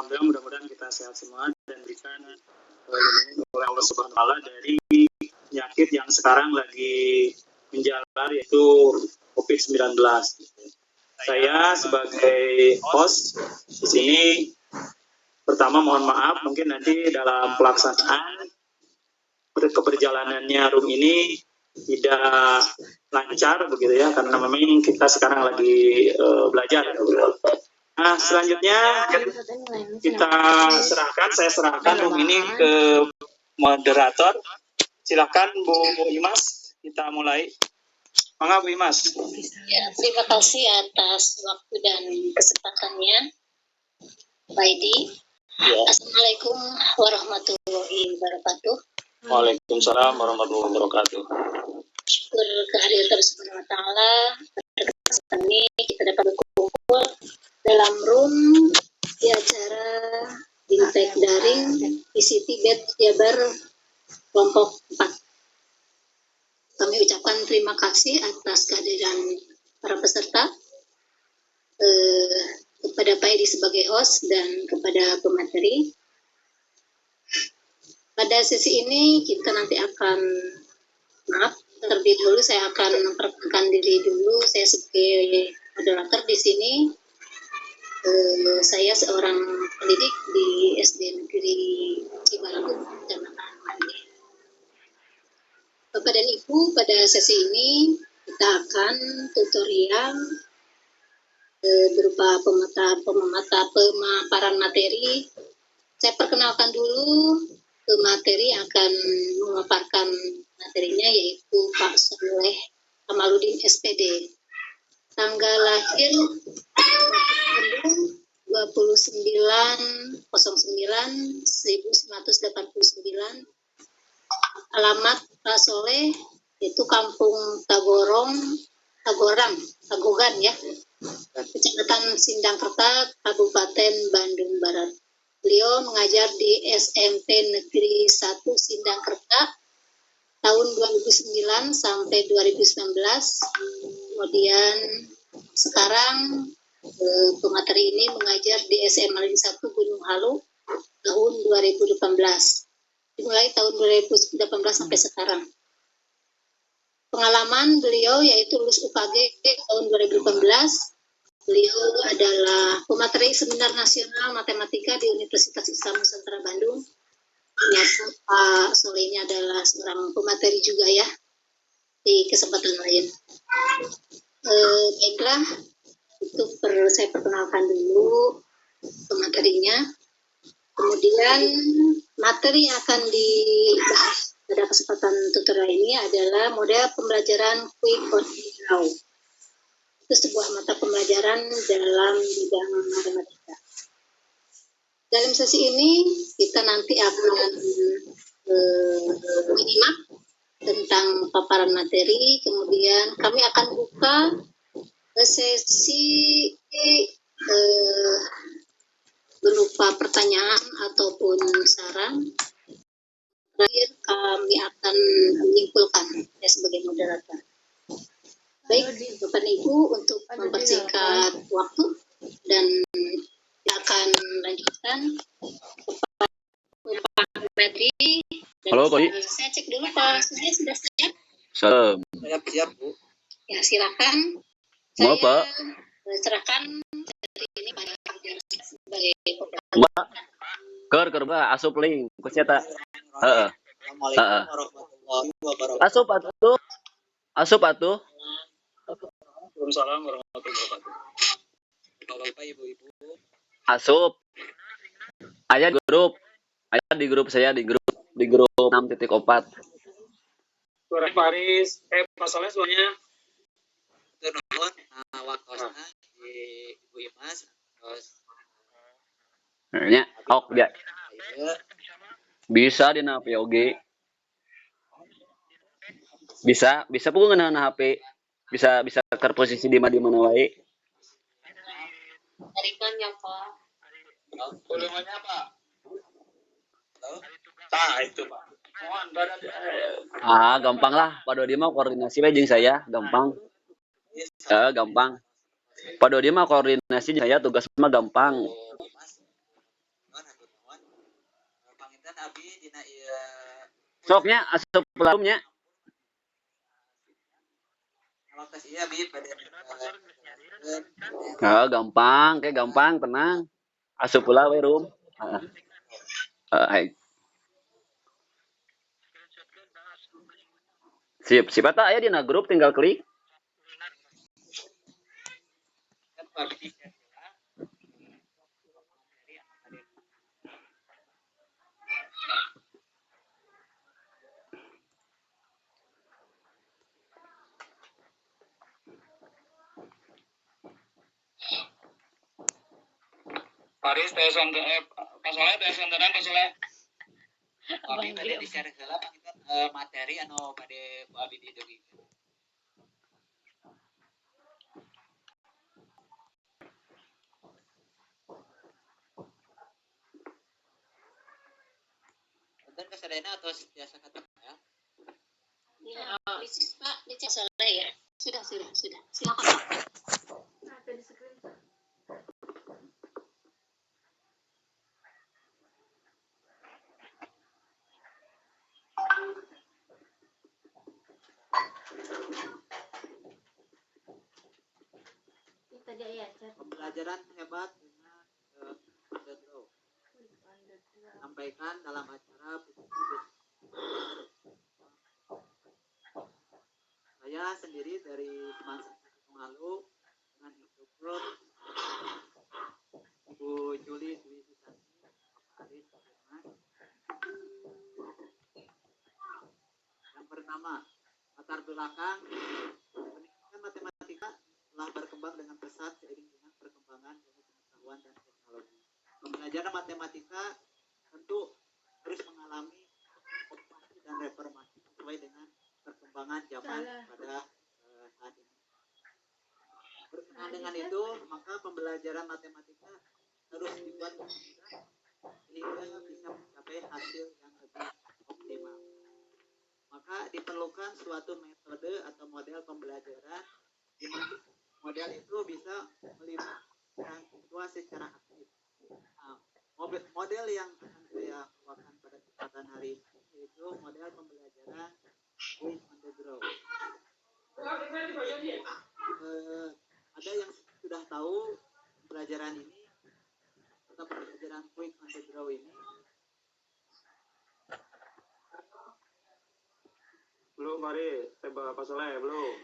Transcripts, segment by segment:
Alhamdulillah, mudah-mudahan kita sehat semua dan berikan lindungan oleh Allah Subhanahu wa Ta'ala dari penyakit yang sekarang lagi menjalar, yaitu COVID-19. Saya sebagai host di sini, pertama mohon maaf mungkin nanti dalam pelaksanaan keberjalanannya room ini tidak lancar begitu ya, karena memang kita sekarang lagi belajar. Nah, selanjutnya saya serahkan room ini ke moderator. Silakan Bu Imas, kita mulai. Mangga Bu Imas. Ya, terima kasih atas waktu dan kesempatannya, Pak Edi. Ya. Assalamualaikum warahmatullahi wabarakatuh. Waalaikumsalam warahmatullahi wabarakatuh. Syukur kehadiran Allah Subhanahu wa Ta'ala, pada kesempatan ini kita dapat berkumpul dalam room di acara Bimtek Daring ICT Bet Jabar kelompok 4. Kami ucapkan terima kasih atas kehadiran para peserta, kepada Pak Edi sebagai host dan kepada pemateri. Pada sesi ini kita nanti akan, terlebih dahulu saya akan memperkenalkan diri dulu. Saya sebagai moderator di sini. Saya seorang pendidik di SD Negeri Cibaragung, Kecamatan Mandi. Bapak dan Ibu, pada sesi ini kita akan tutorial berupa pemaparan materi. Saya perkenalkan dulu materi yang akan memaparkan materinya, yaitu Pak Soleh Kamaludin SPD. Tanggal lahir 29/09/1989. Alamat Pak Soleh itu Kampung Tagogan ya, Kecamatan Sindangkerta, Kabupaten Bandung Barat. Beliau mengajar di SMP Negeri 1 Sindangkerta tahun 2009 sampai 2019. Kemudian sekarang pemateri ini mengajar di SMA 1 Gunung Halu tahun 2018. Dimulai tahun 2018 sampai sekarang. Pengalaman beliau yaitu lulus UKG tahun 2018. Beliau adalah pemateri Seminar Nasional Matematika di Universitas Islam Nusantara Bandung. Ternyata Pak Soleh ini adalah seorang pemateri juga ya di kesempatan lain. Baiklah, itu saya perkenalkan dulu pematerinya. Kemudian materi yang akan dibahas pada kesempatan tutorial ini adalah model pembelajaran Quick Coding Draw. Itu sebuah mata pembelajaran dalam bidang matematika. Dalam sesi ini kita nanti akan menyimak tentang paparan materi, kemudian kami akan buka sesi berupa pertanyaan ataupun saran. Terakhir kami akan menyimpulkan ya sebagai moderator. Baik, Bapak dan Ibu, untuk mempersingkat waktu dan akan lanjutkan Pak Medri. Halo Pak. Saya cek dulu Pak, saya sudah siap. Siap Bu. Ya silakan. Mau Pak. Serahkan dari ini pada sebagai Mbak. Kerba asup link kusnya heeh. Assalamualaikum warahmatullahi wabarakatuh. Asup atuh. Waalaikumsalam warahmatullahi wabarakatuh. Bapak Ibu-ibu. Asup. Aya grup. Aya di grup saya di grup 6.4. Suara Pak Aris, Pak Soleh semuanya. Nuhun wakosna di Ibu Imas terus Nya, ok dia. ieu Bisa dina POG. Bisa pun ngeunaan HP. Bisa ke posisi di mana wae. Tarikan ya Pak. Volumenya Pak. Nah, itu Pak. Gampang lah. Pak Dodi mah koordinasi we jeung saya, gampang. Gampang. Pak Dodi mah koordinasi jeung saya, tugas mah gampang. Sopnya asup larumnya. Kalau tes iya bi pada Gampang, kayak gampang, tenang. Asup pula we rum. Hai. Sip, eta aya dina grup tinggal klik. kan publish ya. Paris tes pasalnya tes senteran pasalnya. Abi pada di-share heula pangitan materi anu pada ku abi didugikan. Punten kasadayana atau biasa kata ya. Ya, Pak, dicek selesai ya. Sudah. Silakan Pak. Pembelajaran hebat dengan the draw. Sampaikan dalam acara saya sendiri dari semasa yang lalu dengan instruktur Ibu Juli Dwi Susanti, Pak Aris, Mas. Yang pertama, latar belakang pendidikan matematika telah berkembang dengan pesat seiring dengan perkembangan ilmu pengetahuan dan teknologi. Pembelajaran matematika tentu terus mengalami operasi dan reformasi sesuai dengan perkembangan zaman pada saat ini. Berkenaan dengan itu, maka pembelajaran matematika terus dibuat sehingga bisa mencapai hasil yang lebih optimal. Maka diperlukan suatu metode atau model pembelajaran di mana model itu bisa melibatkan siswa secara aktif. Nah, model yang akan saya bawakan pada kesempatan hari ini yaitu model pembelajaran quiz on the draw. Ada yang sudah tahu pembelajaran ini atau pembelajaran quiz on the draw ini? Belum Mari, teba pasalnya belum.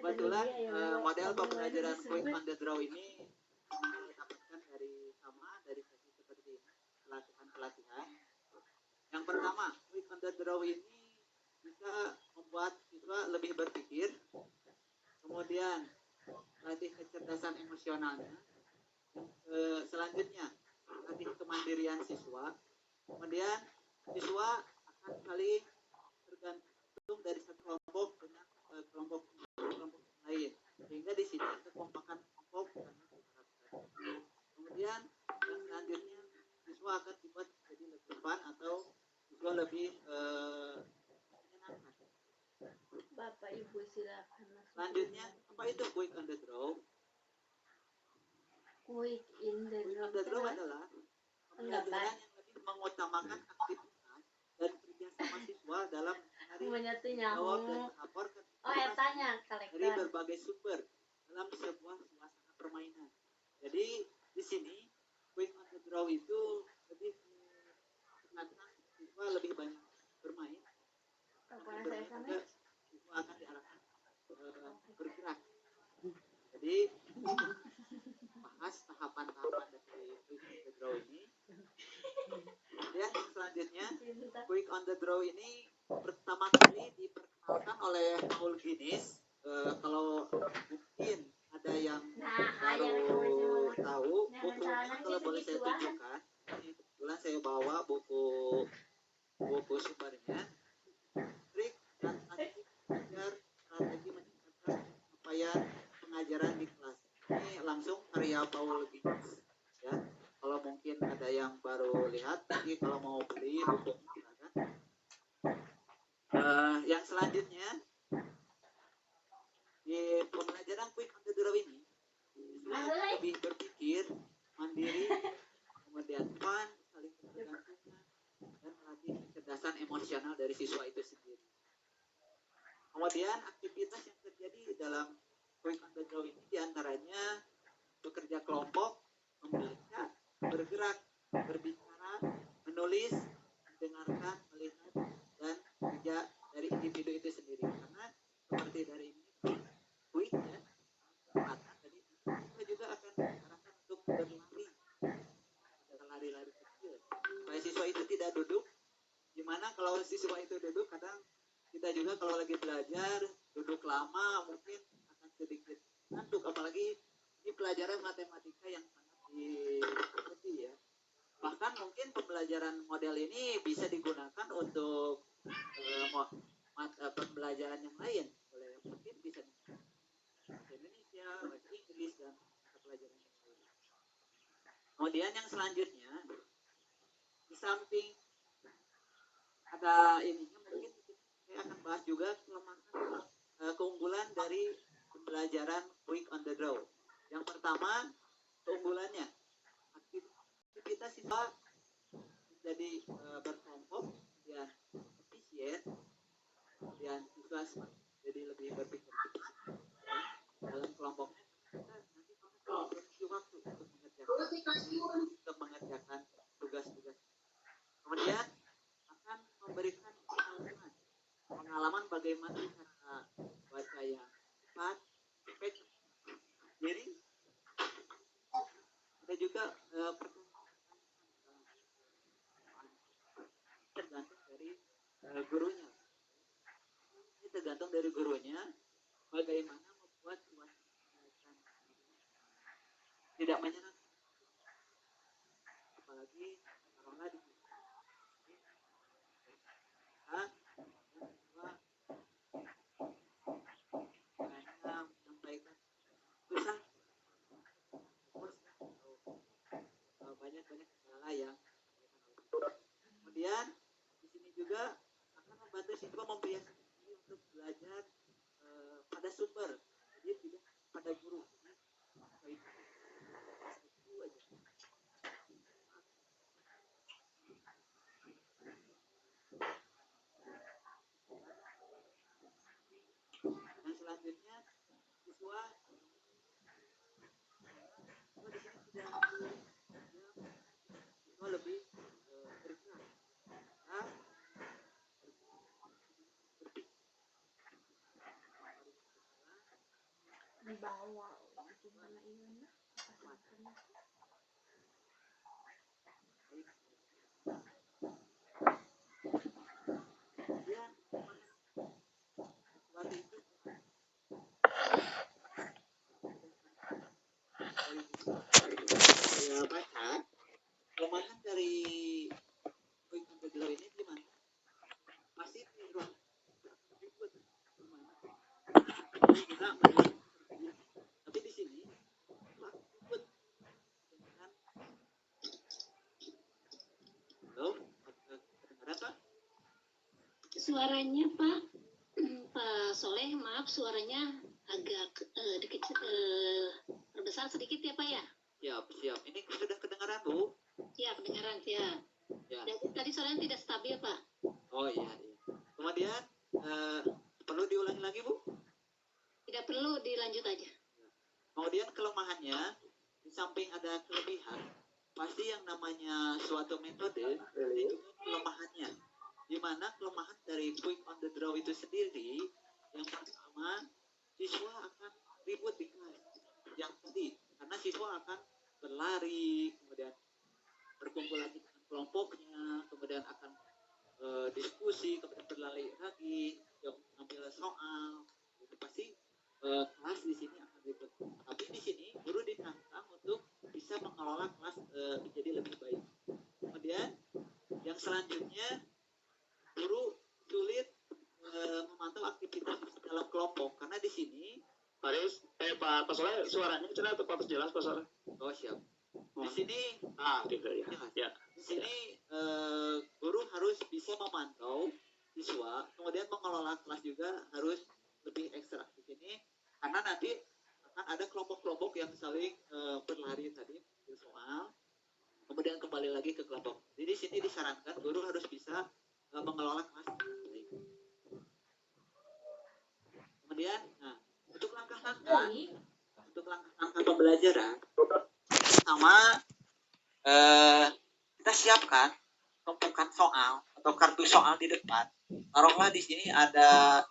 Kebetulan model pembelajaran quiz on the draw ini didapatkan dari sesi seperti ini, pelatihan. Yang pertama, quiz on the draw ini bisa membuat siswa lebih berpikir, kemudian latih kecerdasan emosionalnya, selanjutnya latih kemandirian siswa, kemudian siswa akan saling tergantung dari satu kelompok dengan kelompok lain, sehingga di sini kekompakan kelompok sangat diharapkan. Kemudian yang selanjutnya siswa akan dibuat jadi lebih fun atau siswa lebih menyenangkan. Bapak Ibu silakan. Selanjutnya apa itu quiz on the draw? Quick in the Quiz on the draw adalah pembelajaran yang lebih mengutamakan aktivitas dan kerjasama siswa dalam mencari, menjawab dan melaporkan dari berbagai sumber dalam sebuah suasana permainan. Jadi di sini quiz on the draw itu lebih menekankan siswa lebih banyak bermain. Juga siswa akan diarahkan bergerak. Jadi bahas tahapan-tahapan dari quiz on the draw ini. Kemudian yang selanjutnya quiz on the draw ini pertama kali diperkenalkan oleh Paul Guinness. Kalau mungkin ada yang baru tahu bukunya, kalau boleh saya tunjukkan. Ini kebetulan saya bawa buku sumbernya. Trik dan taktik belajar strategi meningkatkan capaian pengajaran di kelas. Ini langsung karya Paul Guinness. Ya, kalau mungkin ada yang baru lihat, nanti kalau mau beli buku silakan. Yang selanjutnya di pembelajaran quiz on the draw ini siswa lebih berpikir mandiri, kemudian fun, saling bergantung profesional dari siswa itu sendiri. Kemudian aktivitas yang terjadi dalam Quick on the Go ini diantaranya bekerja kelompok, membaca, bergerak, berbicara, menulis, mendengarkan, melihat, dan kerja dari individu itu sendiri. Karena seperti dari ini, Quick ya, kata tadi, kita juga akan diarahkan untuk berlari, lari-lari kecil. Supaya siswa itu tidak duduk. Gimana kalau siswa itu duduk, kadang kita juga kalau lagi belajar duduk lama mungkin akan sedikit ngantuk, apalagi ini pelajaran matematika yang sangat diikuti ya. Bahkan mungkin pembelajaran model ini bisa digunakan untuk pembelajaran yang lain, mungkin bisa bahasa Indonesia, bahasa Inggris, dan pelajaran yang lain. Kemudian yang selanjutnya, di samping ada ininya, mungkin saya akan bahas juga kelemahan keunggulan dari pembelajaran Quick on the Go. Yang pertama, keunggulannya aktivitas siswa menjadi berkelompok, kemudian efisien, kemudian siswa jadi lebih berpikir dalam kelompoknya. Kita nanti memiliki waktu untuk mengerjakan tugas-tugas. Kemudian akan memberikan pengalaman bagaimana cara baca yang cepat, efektif. Jadi ada juga tergantung dari gurunya. Ini tergantung dari gurunya bagaimana membuat suasana tidak menyenangkan. Apalagi karena di sini menyampaikan susah banyak kendala yang kemudian di sini juga akan membantu siswa membiasakan diri untuk belajar pada sumber, jadi tidak pada guru. Yang selanjutnya siswa di sini tidak siswa lebih bergerak di bawah gimana ini baca kelemahan dari Quick on the Go ini gimana? Masih di ruang berikut gimana? Tapi di sini ikut dengan halo, kedengaran Pak? Suaranya Pak Soleh, maaf suaranya agak terbesar sedikit ya Pak ya? Siap. Ini sudah kedengaran Bu? Ya, kedengaran ya. Tadi suaranya tidak stabil Pak. Oh iya. Kemudian perlu diulangi lagi Bu? Tidak perlu, dilanjut aja. Kemudian kelemahannya, di samping ada kelebihan, pasti yang namanya suatu metode itu kelemahannya. Di mana kelemahan dari Quick on the Go itu sendiri, yang pertama siswa akan ribut di kelas. Yang tadi, karena siswa akan berlari, kemudian berkumpul lagi dengan kelompoknya, kemudian akan diskusi, kemudian berlari lagi, ambil soal, itu pasti kelas di sini akan ribet. Tapi di sini guru ditantang untuk bisa mengelola kelas menjadi lebih baik. Kemudian yang selanjutnya guru sulit memantau aktivitas dalam kelompok karena di sini Pak Soleh suaranya cerah atau jelas Pak Soleh? oh siap. Di sini gitu ya. Di sini guru harus bisa memantau siswa, kemudian mengelola kelas juga harus lebih ekstra di sini karena nanti akan ada kelompok-kelompok yang saling berlari tadi soal, kemudian kembali lagi ke kelompok. Jadi di sini disarankan guru harus bisa mengelola kelas dengan baik. Kemudian, nah, untuk langkah-langkah pembelajaran, pertama kita siapkan tumpukan soal atau kartu soal di depan. Taruhlah di sini ada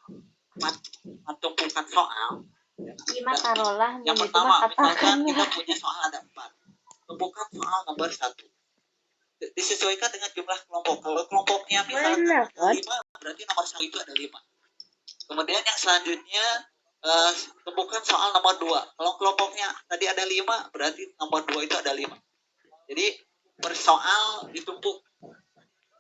4 tumpukan soal. Lima taruhlah. Yang pertama, misalkan kita punya soal ada 4. Tumpukan soal nomor 1. Disesuaikan dengan jumlah kelompok. Kalau kelompoknya misalnya ada 5, berarti nomor 1 itu ada 5. Kemudian yang selanjutnya tumpukan soal nomor 2. Kalau kelompoknya tadi ada 5, berarti nomor 2 itu ada 5. Jadi per soal ditumpuk.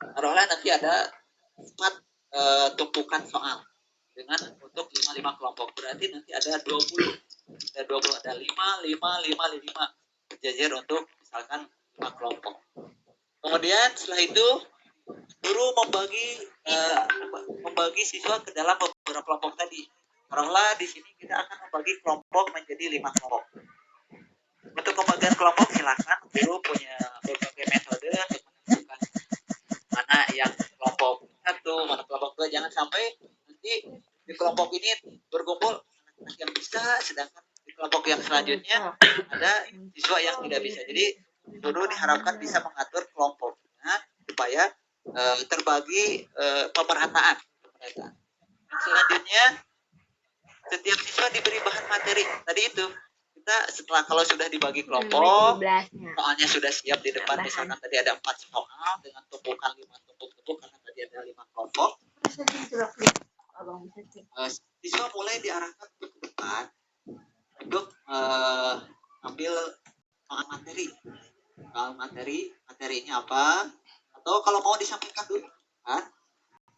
Taruhlah nanti ada 4 tumpukan soal dengan untuk 5 kelompok. Berarti nanti ada 20. Ada 20, ada 5 berjajar untuk misalkan 5 kelompok. Kemudian setelah itu guru membagi siswa ke dalam beberapa kelompok tadi. Taruhlah di sini kita akan membagi kelompok menjadi 5 kelompok. Untuk pembagian kelompok silakan guru punya berbagai metode untuk menentukan mana yang kelompok 1, mana kelompok 2. Jangan sampai nanti di kelompok ini berkumpul anak yang bisa, sedangkan di kelompok yang selanjutnya ada siswa yang tidak bisa. Jadi guru diharapkan bisa mengatur kelompoknya supaya terbagi pemerataan. Yang selanjutnya, setiap siswa diberi bahan materi. Tadi itu kita setelah kalau sudah dibagi kelompok, soalnya sudah siap di depan. Misalkan tadi ada 4 soal dengan tumpukan 5 tumpuk karena tadi ada 5 kelompok. Siswa mulai diarahkan ke depan untuk ambil soal materinya apa, atau kalau mau disampaikan dulu kan,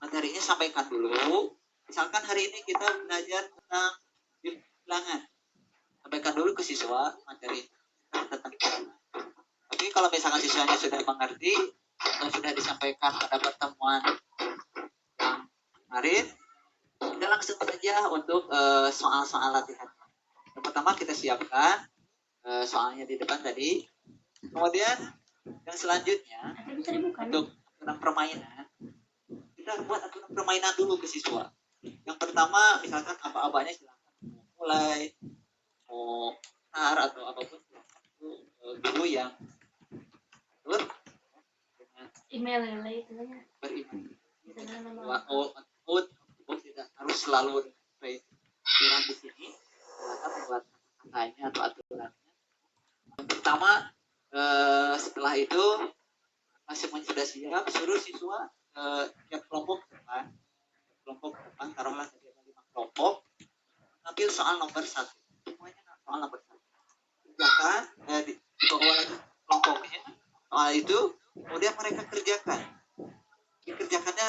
materinya sampaikan dulu. Misalkan hari ini kita belajar tentang bilangan, sampaikan dulu ke siswa materi tentang bilangan. Tapi kalau misalkan siswanya sudah mengerti atau sudah disampaikan pada pertemuan yang kemarin, kita langsung saja untuk soal-soal latihan. Yang pertama kita siapkan soalnya di depan tadi. Kemudian yang selanjutnya untuk aturan permainan, kita buat aturan permainan dulu ke siswa. Yang pertama misalkan aba-abanya silakan mulai mau tar atau apapun dulu yang dengan email itu beriman. Tidak harus selalu aturan di sini. Silakan membuat katanya atau aturannya. Yang pertama setelah itu semuanya sudah siap, suruh siswa tiap kelompok depan. Taruhlah tadi ada 5 kelompok, ambil soal nomor 1. Semuanya soal nomor 1. Kerjakan di bawah lagi kelompoknya soal itu, kemudian mereka kerjakan. Dikerjakannya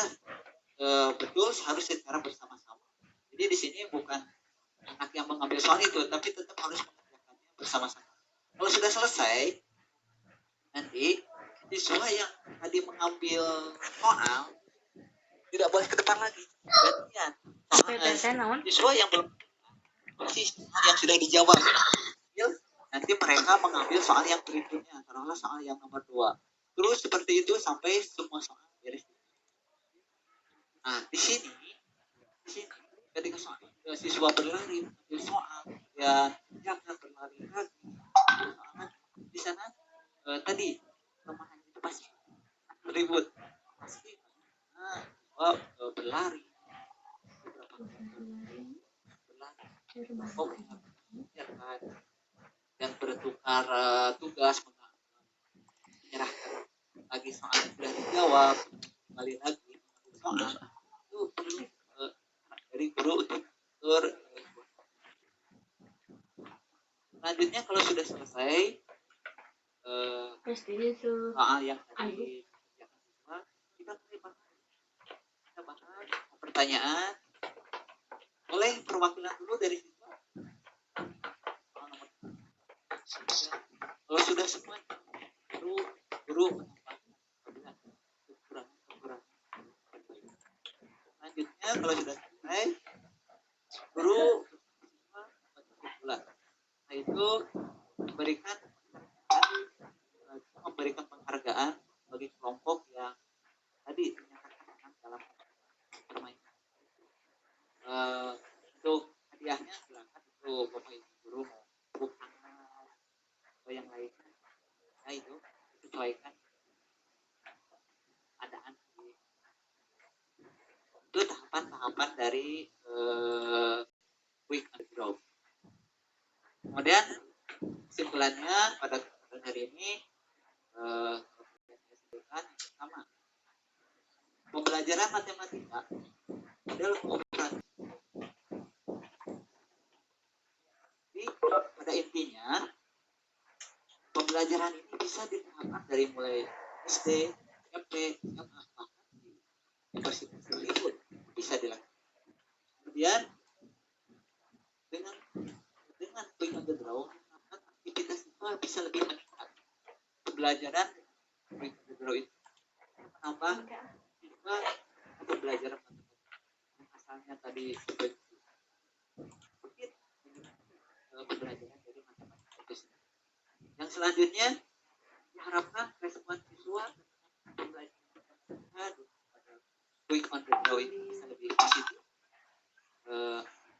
betul harus secara bersama-sama. Jadi di sini bukan anak yang mengambil soal itu, tapi tetap harus mengerjakannya bersama-sama. Kalau sudah selesai, nanti siswa yang tadi mengambil soal tidak boleh ke depan lagi. Gantian. Siswa yang belum yang sudah dijawab, nanti mereka mengambil soal yang berikutnya, taruhlah soal yang nomor 2. Terus seperti itu sampai semua soal beres. Nah, di sini ketika siswa berlari ambil soal, ya jangan berlari lagi. Di sana tadi kelemahan itu pasti ribut, pasti berlari ya kan, dan bertukar tugas, menyerahkan lagi soal yang sudah dijawab, kembali lagi soal itu perlu dari guru untuk selanjutnya kalau sudah selesai soal yang tadi kita bahas pertanyaan. Boleh perwakilan dulu dari siswa. Kalau sudah semua guru selanjutnya kalau sudah selesai guru kesimpulan. Nah itu memberikan penghargaan bagi kelompok yang tadi dinyatakan menang dalam perbaikan, ya itu disesuaikan keadaan. Itu tahapan-tahapan dari quick underground. Kemudian kesimpulannya pada kesempatan hari ini yang pertama, pembelajaran matematika adalah kooperasi. Jadi pada intinya pembelajaran ini bisa diterapkan dari mulai SD, SMP, SMA, bahkan di universitas sekalipun bisa dilakukan. Kemudian dengan quick underground aktivitas siswa bisa lebih meningkat. Pembelajaran quick underground itu menambah siswa pembelajaran matematika yang asalnya tadi mungkin pembelajaran dari matematika itu sendiri. Yang selanjutnya diharapkan respon siswa pembelajaran matematika pada quick underground ini bisa lebih positif.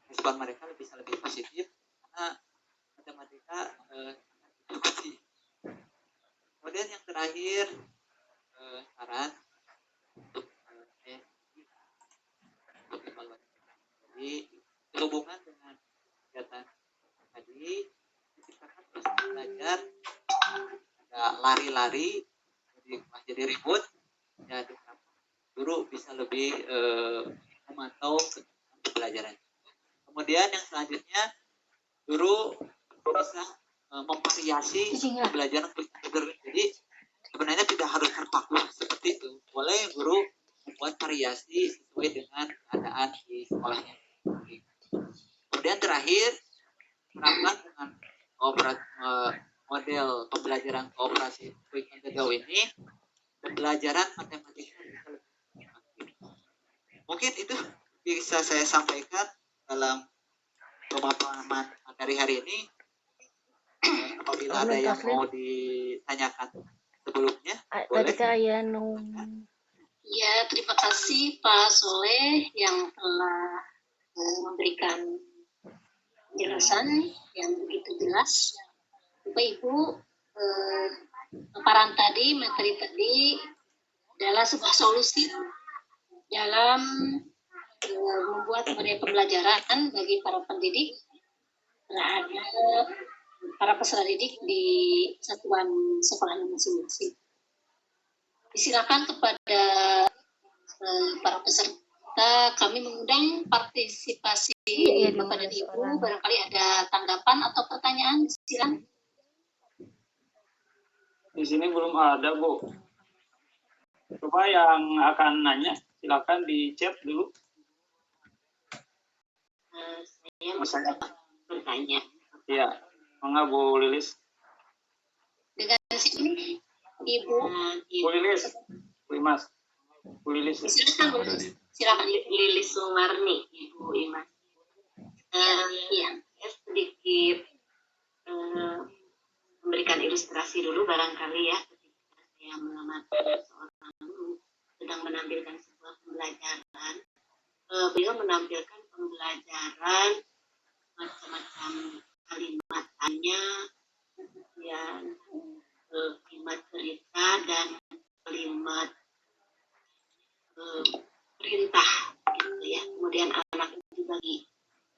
Respon mereka bisa lebih positif karena matematika diskusi. Kemudian yang terakhir saran untuk evaluasi. Jadi berhubungan dengan kegiatan tadi menciptakan proses belajar, ada lari-lari jadi ribut ya, guru bisa lebih memantau pembelajaran. Kemudian yang selanjutnya guru bisa memvariasi pembelajaran. Jadi sebenarnya tidak harus terpaku seperti itu. Boleh guru membuat variasi sesuai dengan keadaan di sekolahnya. Kemudian terakhir, terapkan dengan model pembelajaran kooperasi quick underground ini, pembelajaran matematika bisa lebih aktif. Mungkin itu bisa saya sampaikan dalam pemaparan materi hari ini. Apabila ada yang mau ditanyakan sebelumnya, boleh. Ya, terima kasih Pak Soleh yang telah memberikan penjelasan yang begitu jelas. Bapak Ibu, paparan tadi, materi tadi adalah sebuah solusi dalam membuat model pembelajaran bagi para pendidik terhadap para peserta didik di satuan sekolah masing-masing. Disilakan kepada para peserta, kami mengundang partisipasi Bapak dan Ibu. Barangkali ada tanggapan atau pertanyaan, silakan. Di sini belum ada, Bu. Coba yang akan nanya, silakan di chat dulu. Saya mau bertanya. Iya, mangga Bu Lilis. Dengan sini, Ibu. Bu Lilis, Bu Imas. Bu Lilis. Silakan Lilis Sumarni, Ibu Imas. Ya, saya sedikit memberikan ilustrasi dulu barangkali ya, ketika saya mengamati seorang guru sedang menampilkan sebuah pembelajaran. Beliau menampilkan pembelajaran macam-macam kalimat tanya, kemudian kalimat cerita dan kalimat perintah, gitu ya. Kemudian anak itu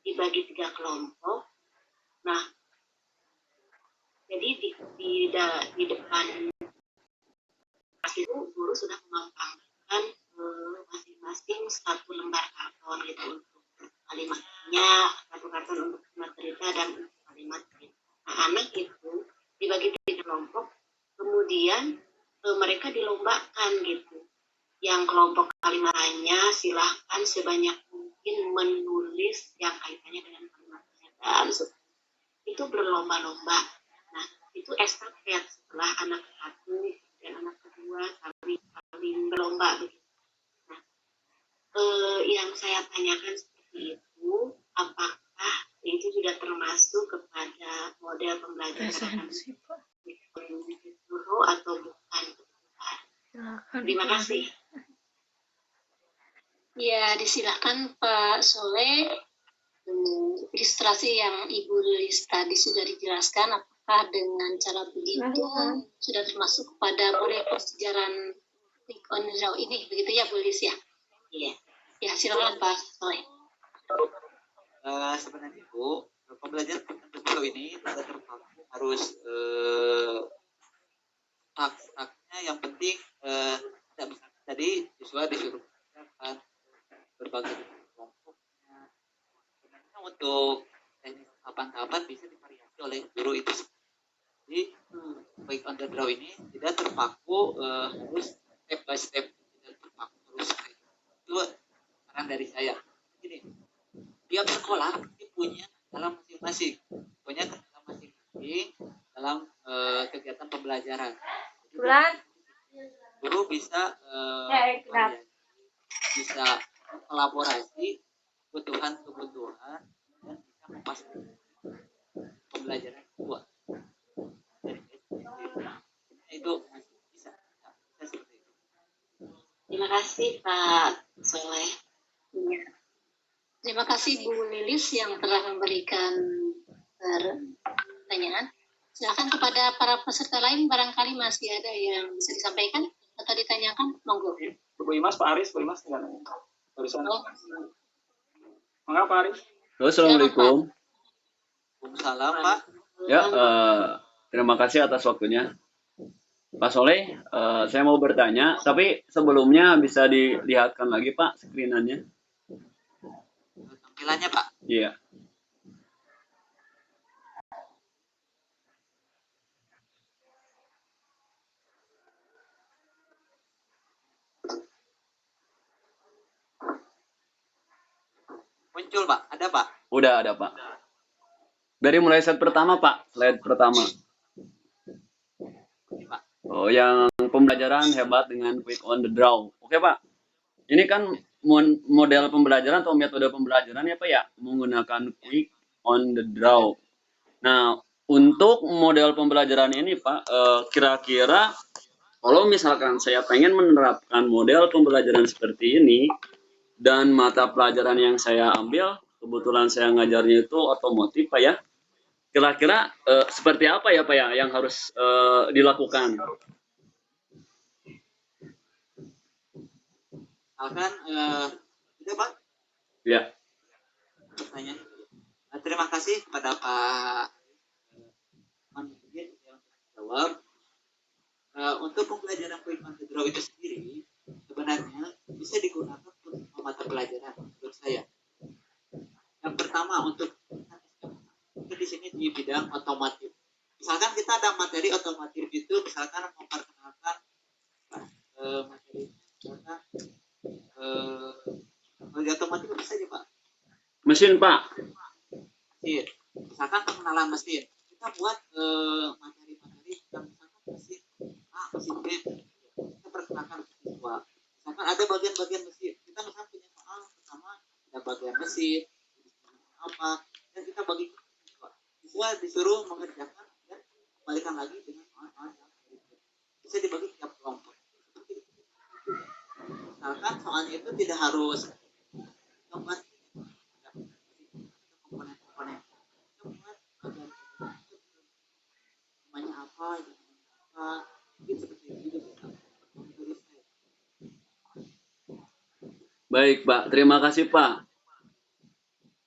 dibagi 3 kelompok. Nah, jadi di depan itu guru sudah memampangkan masing-masing 1 lembar karton gitu untuk kalimatnya, 1 karton untuk kalimat cerita dan kalimat cerita. Nah, anak itu dibagi 3 kelompok, kemudian mereka dilombakan gitu. Yang kelompok kalimatnya silahkan sebanyak mungkin menulis yang kaitannya dengan kalimatnya, dan itu berlomba-lomba. Nah, itu estafet setelah anak satu dan anak kedua saling berlomba begitu. Nah, yang saya tanyakan seperti itu, apakah itu sudah termasuk kepada model pembelajaran guru atau bukan? Terima kasih. Ya, disilahkan Pak Soleh. Ilustrasi yang Ibu Lilis tadi sudah dijelaskan, apakah apakah dengan cara begitu sudah termasuk kepada proyek persejarah Quick on the Draw ini, begitu ya Bu Lis ya? Iya. Ya, silakan Pak Soleh. Sebenarnya Bu, pembelajaran Quick ini tidak terpaku harus abstraknya, yang penting tidak bisa tadi siswa disuruh mengerjakan berbagai kelompoknya. Sebenarnya untuk teknis tahapan-tahapan bisa divariasi oleh guru itu. Jadi Quick on the Draw ini tidak terpaku harus step by step, tidak terpaku harus itu saran dari saya. Jadi tiap sekolah ini punya dalam masing-masing, punya kendala masing-masing dalam kegiatan pembelajaran. Bulan. Guru bisa bisa kolaborasi kebutuhan dan bisa memastikan pembelajaran kedua. Itu bisa seperti itu. Terima kasih Pak Soleh. Ya. Terima kasih Bu Lilis yang telah memberikan pertanyaan. Silakan kepada para peserta lain, barangkali masih ada yang bisa disampaikan atau ditanyakan, monggo. Bu Imas, Pak Aris, Bu Imas tinggal nanya. Barusan. Mengapa Pak Aris? Halo, Assalamualaikum. Waalaikumsalam Pak. Ya, terima kasih atas waktunya. Pak Soleh, saya mau bertanya, tapi sebelumnya bisa dilihatkan lagi Pak screen-annya. Tampilannya Pak. Iya. Muncul Pak, ada Pak? Udah ada Pak. Dari mulai slide pertama Pak, slide pertama. Ini Pak. Oh, yang pembelajaran hebat dengan Quick on the Draw. Oke Pak. Ini kan model pembelajaran atau metode pembelajaran ya Pak ya, menggunakan Quick on the Draw. Nah, untuk model pembelajaran ini Pak, kira-kira kalau misalkan saya pengen menerapkan model pembelajaran seperti ini dan mata pelajaran yang saya ambil, kebetulan saya ngajarnya itu otomotif Pak ya, kira-kira seperti apa ya Pak ya yang harus dilakukan? Misalkan, sudah Pak? Ya. Pertanyaan. Terima kasih kepada Pak Manudin yang menjawab. Untuk pembelajaran Quick on the Draw itu sendiri sebenarnya bisa digunakan untuk mata pelajaran menurut saya. Yang pertama untuk di sini di bidang otomotif. Misalkan kita ada materi otomotif itu, misalkan memperkenalkan materi misalkan otomotif apa saja Pak? Mesin Pak. Mesin. Misalkan pengenalan mesin. Kita buat materi-materi tentang misalkan mesin A, mesin B. Kita perkenalkan siswa. Misalkan ada bagian-bagian mesin. Kita misalkan punya soal pertama ada bagian mesin, apa, dan kita bagi siswa. Siswa disuruh mengerjakan dan kembalikan lagi dengan soal-soal yang bisa dibagi tiap kelompok. Misalkan soalnya itu tidak harus gambar komponen-komponen. Kita buat namanya apa, gitu seperti itu. Baik Pak, terima kasih Pak.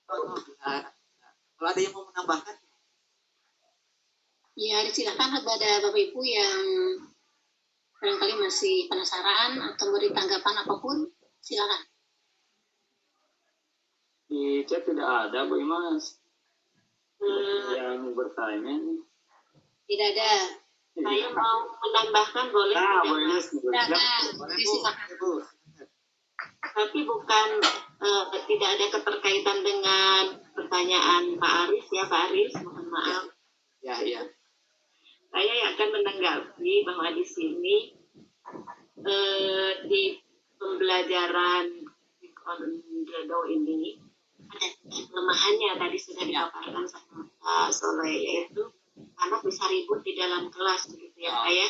Kalau ada yang mau menambahkan? Ya, silakan kepada Bapak Ibu yang barangkali masih penasaran atau beri tanggapan apapun, silakan. Di chat tidak ada Bu Imas yang bertanya. Tidak ada. Saya mau menambahkan, boleh? Boleh. Silakan. Bu. Tapi bukan tidak ada keterkaitan dengan pertanyaan Pak Aris ya, Pak Aris, mohon maaf. Ya. Saya akan menanggapi bahwa di sini di pembelajaran on the Draw ini ada kelemahannya, tadi sudah dipaparkan sama Pak Soleh, yaitu anak bisa ribut di dalam kelas begitu ya Pak ya.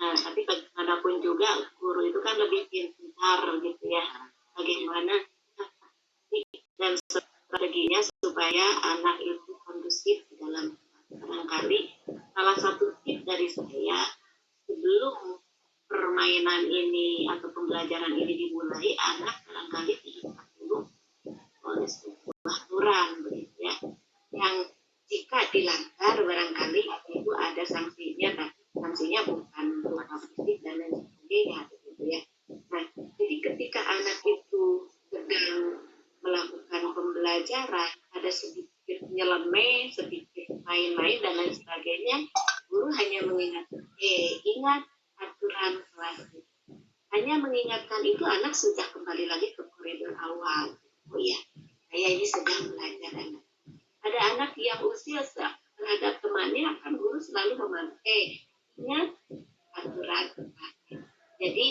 Nah, tapi bagaimanapun juga guru itu kan lebih pintar gitu ya, bagaimana dan strateginya supaya anak itu kondusif dalam barangkali permainan ini atau pembelajaran ini dimulai, anak barangkali diikat dulu oleh sebuah aturan begitu ya, yang jika dilanggar barangkali itu ada sanksinya, tapi sanksinya bukan berupa fisik dan lain sebagainya begitu ya. Nah, jadi ketika anak itu sedang melakukan pembelajaran, ada sedikit nyeleneh, sedikit main-main dan lain sebagainya, guru hanya mengingatkan, ingat aturan kelas. Hanya mengingatkan itu, anak sudah kembali lagi ke koridor awal. Oh iya, saya ini sedang belajar anak. Ada anak yang usil terhadap temannya, akan guru selalu memakai ingat aturan kelasnya. Jadi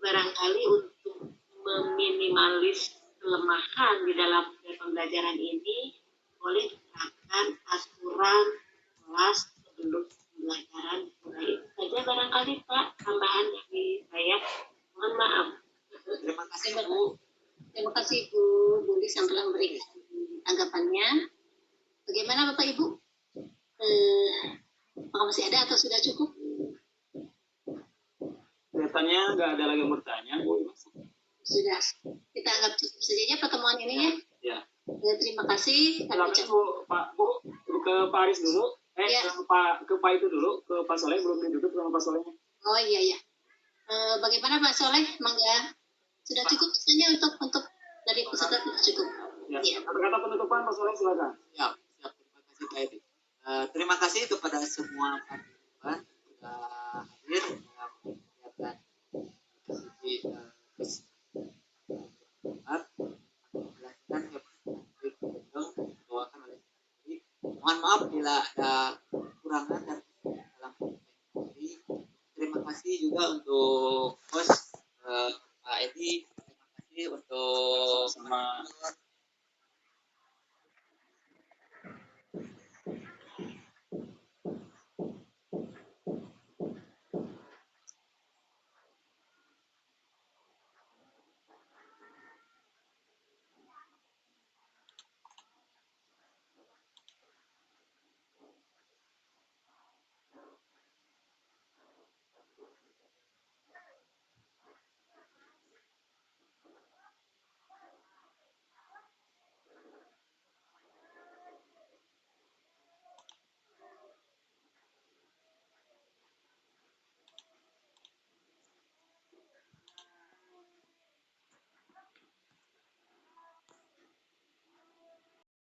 barangkali untuk meminimalis kelemahan di dalam pembelajaran ini, boleh diterapkan aturan kelas sebelum pembelajaran mulai. Itu saja barangkali Pak, tambahan dari saya. Mohon maaf. Terima kasih Bu. Terima kasih Bu Bulis yang telah memberikan tanggapannya. Bagaimana Bapak Ibu? Apakah masih ada atau sudah cukup? Kelihatannya nggak ada lagi yang bertanya, Bu. Sudah. Kita anggap cukup saja pertemuan ini ya. Ya. Terima kasih. Silakan Bu, Bu, ke Pak Aris dulu. Ya. Ke Pak itu dulu, ke Pak Soleh, belum ditutup sama Pak Solehnya. Oh iya. Bagaimana Pak Soleh? Mangga. Sudah cukup saja untuk dari peserta sudah cukup. Ya. Kata-kata penutupan Pak Soleh silakan. Siap. Terima kasih Pak Edi. Terima kasih kepada semua partisipan sudah hadir dalam kegiatan sesi pembelajaran yang dibawakan oleh Edi. Mohon maaf bila ada kekurangan dan dalam ini. Terima kasih juga untuk host Pak Edi. Terima kasih untuk